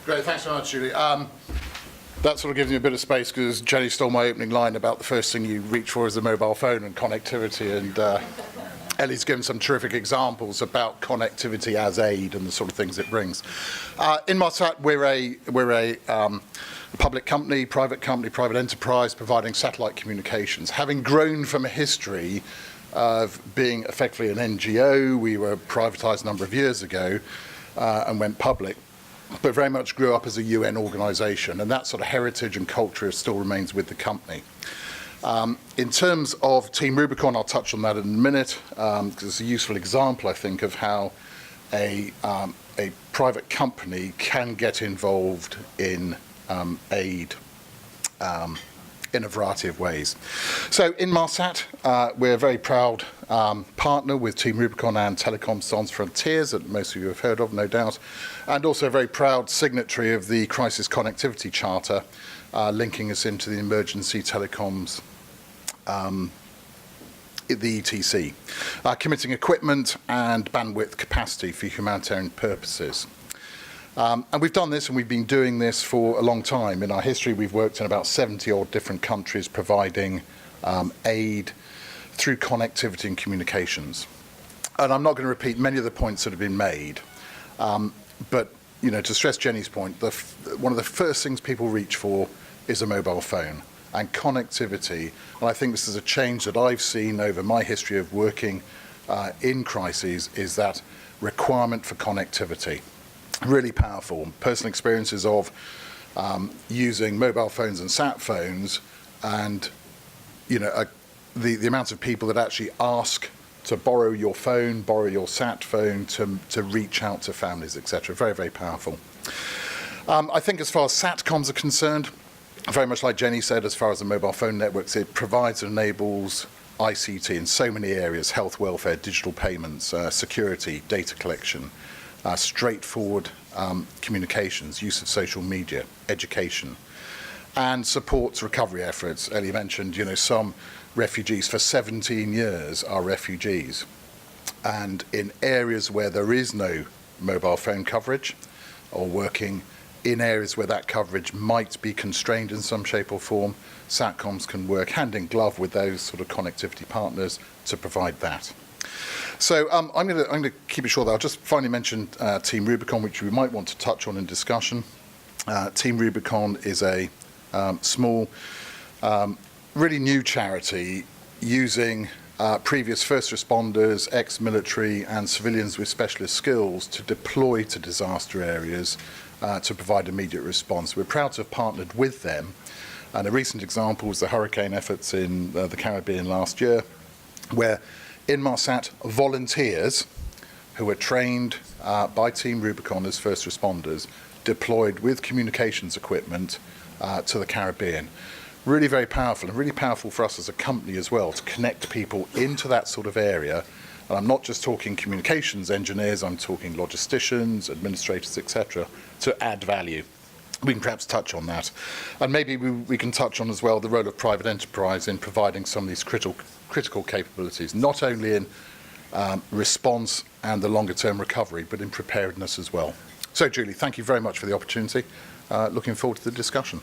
Great, thanks very much, Julie. That sort of gives me a bit of space because Jenny stole my opening line about the first thing you reach for is a mobile phone and connectivity, and Ellie's given some terrific examples about connectivity as aid and the sort of things it brings. INMARSAT, we're a public company, private enterprise providing satellite communications. Having grown from a history of being effectively an NGO, we were privatised a number of years ago and went public, but very much grew up as a UN organisation, and that sort of heritage and culture still remains with the company. In terms of Team Rubicon, I'll touch on that in a minute, because it's a useful example, I think, of how a private company can get involved in aid in a variety of ways. So INMARSAT, we're a very proud partner with Team Rubicon and Telecom Sans Frontiers, that most of you have heard of, no doubt, and also a very proud signatory of the Crisis Connectivity Charter, linking us into the emergency telecoms, the ETC, committing equipment and bandwidth capacity for humanitarian purposes. And we've done this, and we've been doing this for a long time. In our history, we've worked in about 70-odd different countries providing aid through connectivity and communications. And I'm not going to repeat many of the points that have been made, but to stress Jenny's point, one of the first things people reach for is a mobile phone and connectivity. And I think this is a change that I've seen over my history of working in crises, is that requirement for connectivity. Really powerful. Personal experiences of using mobile phones and sat phones, and the amount of people that actually ask to borrow your phone, borrow your sat phone to reach out to families, etc. Very, very powerful. I think as far as SATCOMs are concerned, very much like Jenny said, as far as the mobile phone networks, it provides and enables ICT in so many areas: health, welfare, digital payments, security, data collection, straightforward communications, use of social media, education, and supports recovery efforts. Ellie mentioned, some refugees for 17 years are refugees. And in areas where there is no mobile phone coverage, or working in areas where that coverage might be constrained in some shape or form, SATCOMs can work hand in glove with those sort of connectivity partners to provide that. So I'm going to keep it short. I'll just finally mention Team Rubicon, which we might want to touch on in discussion. Team Rubicon is a small, really new charity using previous first responders, ex-military and civilians with specialist skills to deploy to disaster areas to provide immediate response. We're proud to have partnered with them, and a recent example was the hurricane efforts in the Caribbean last year, where INMARSAT volunteers who were trained by Team Rubicon as first responders deployed with communications equipment to the Caribbean. Really very powerful, and really powerful for us as a company as well, to connect people into that sort of area. And I'm not just talking communications engineers, I'm talking logisticians, administrators, etc., to add value. We can perhaps touch on that. And maybe we can touch on as well the role of private enterprise in providing some of these critical capabilities, not only in response and the longer term recovery, but in preparedness as well. So Julie, thank you very much for the opportunity. Looking forward to the discussion.